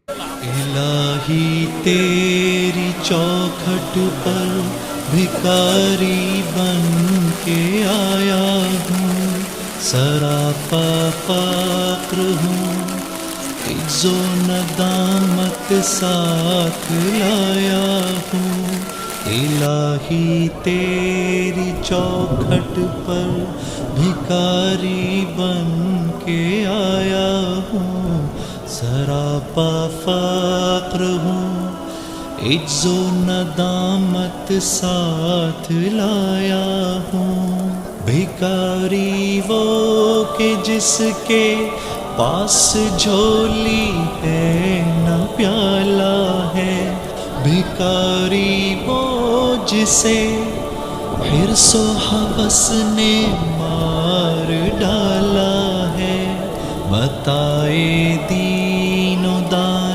الہی تیری چوکھٹ پر بھکاری بن کے آیا ہوں، سراپا فقر ہوں، عجز و ندامت ساتھ لایا ہوں۔ الہی تیری چوکھٹ پر بھکاری بن کے آیا ہوں، سراپا فقر ہوں، عجز و ندامت ساتھ لایا ہوں۔ بھکاری وہ کہ جس کے پاس جھولی ہے نہ پیالہ ہے، بھکاری وہ جسے حرص و ہوس نے مار ڈالا ہے۔ متاع دی